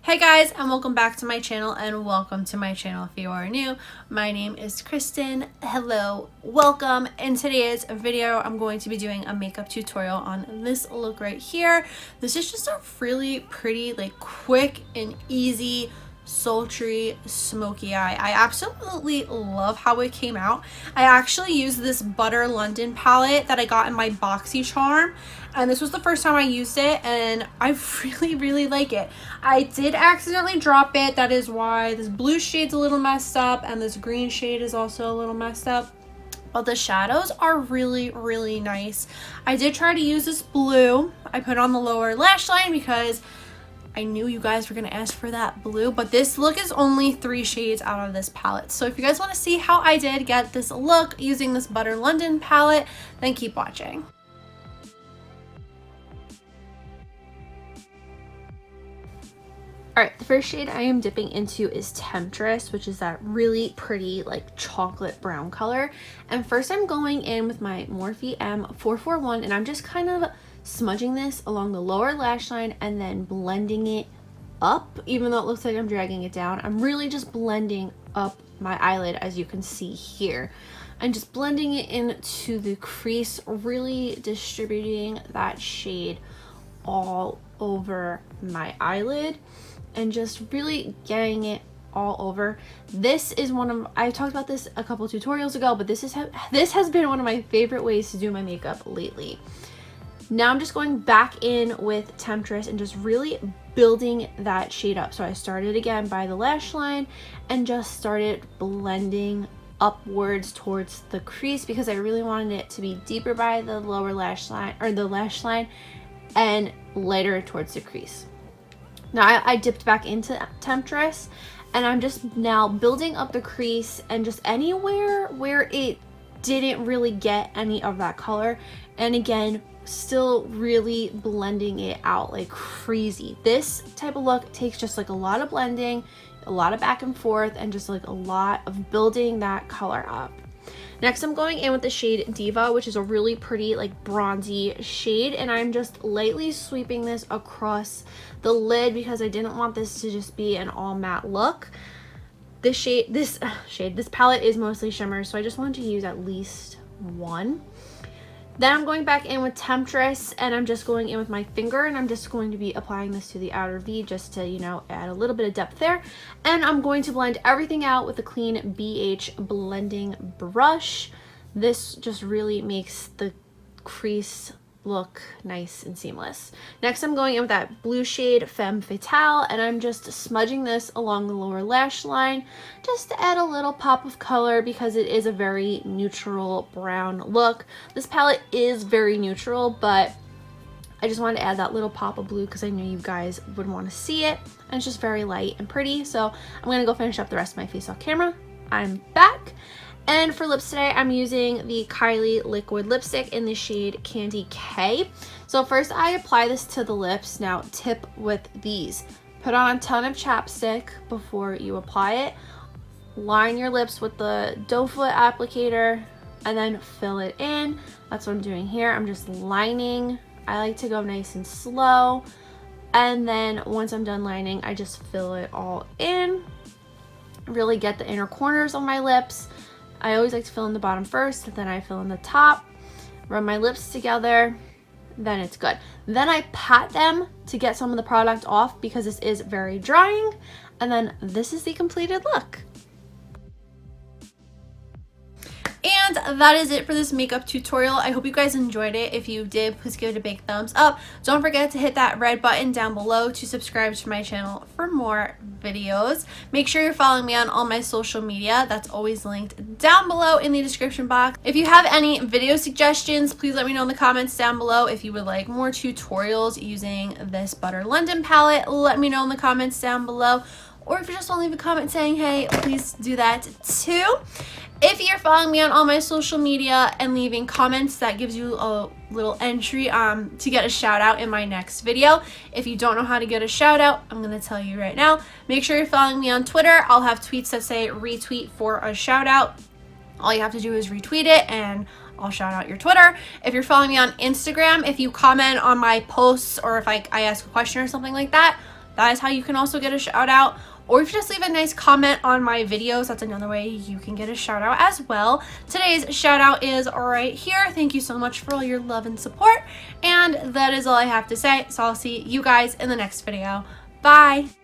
Hey guys, and welcome back to my channel, and welcome to my channel if you are new. My name is Kristen. Hello, welcome. In today's video, I'm going to be doing a makeup tutorial on this look right here. This is just a really pretty, like, quick and easy sultry smoky eye. I absolutely love how it came out. I actually used this Butter London palette that I got in my BOXYCHARM, and this was the first time I used it, and I really like it. I did accidentally drop it. That is why this blue shade's a little messed up and this green shade is also a little messed up, but the shadows are really nice. I did try to use this blue. I put on the lower lash line because I knew you guys were going to ask for that blue, but this look is only 3 shades out of this palette. So if you guys want to see how I did get this look using this Butter London palette, then keep watching. Alright, the first shade I am dipping into is Temptress, which is that really pretty, like, chocolate brown color. And first I'm going in with my Morphe M441, and I'm just kind of smudging this along the lower lash line and then blending it up. Even though it looks like I'm dragging it down, I'm really just blending up my eyelid, as you can see here. And just blending it into the crease, really distributing that shade all over my eyelid and just really getting it all over. This is one of, I talked about this a couple tutorials ago, but this has been one of my favorite ways to do my makeup lately. Now I'm just going back in with Temptress and just really building that shade up. So I started again by the lash line and just started blending upwards towards the crease because I really wanted it to be deeper by the lower lash line, or the lash line, and lighter towards the crease. Now I dipped back into Temptress and I'm just now building up the crease and just anywhere where it didn't really get any of that color, and again still really blending it out like crazy. This type of look takes just like a lot of blending, a lot of back and forth, and just like a lot of building that color up. Next I'm going in with the shade Diva, which is a really pretty, like, bronzy shade, and I'm just lightly sweeping this across the lid because I didn't want this to just be an all matte look. This palette is mostly shimmer, so I just wanted to use at least one. Then I'm going back in with Temptress, and I'm just going in with my finger, and I'm just going to be applying this to the outer V just to, you know, add a little bit of depth there. And I'm going to blend everything out with a clean BH blending brush. This just really makes the crease look nice and seamless. Next I'm going in with that blue shade Femme Fatale, and I'm just smudging this along the lower lash line just to add a little pop of color because it is a very neutral brown look. This palette is very neutral, but I just wanted to add that little pop of blue because I knew you guys would want to see it, and it's just very light and pretty. So I'm going to go finish up the rest of my face off camera. I'm back. And for lips today, I'm using the Kylie liquid lipstick in the shade Candy K. So first I apply this to the lips. Now, tip with these: put on a ton of chapstick before you apply it. Line your lips with the doe foot applicator and then fill it in. That's what I'm doing here. I'm just lining. I like to go nice and slow. And then once I'm done lining, I just fill it all in. Really get the inner corners of my lips. I always like to fill in the bottom first, then I fill in the top, rub my lips together, then it's good. Then I pat them to get some of the product off because this is very drying, and then this is the completed look. And that is it for this makeup tutorial. I hope you guys enjoyed it. If you did, please give it a big thumbs up. Don't forget to hit that red button down below to subscribe to my channel for more videos. Make sure you're following me on all my social media. That's always linked down below in the description box. If you have any video suggestions, please let me know in the comments down below. If you would like more tutorials using this Butter London palette, let me know in the comments down below. Or if you just want to leave a comment saying hey, please do that too. If you're following me on all my social media and leaving comments, that gives you a little entry to get a shout out in my next video. If you don't know how to get a shout out, I'm going to tell you right now. Make sure you're following me on Twitter. I'll have tweets that say retweet for a shout out. All you have to do is retweet it and I'll shout out your Twitter. If you're following me on Instagram, if you comment on my posts or if I ask a question or something like that, that is how you can also get a shout out. Or if you just leave a nice comment on my videos, that's another way you can get a shout out as well. Today's shout out is right here. Thank you so much for all your love and support. And that is all I have to say. So I'll see you guys in the next video. Bye.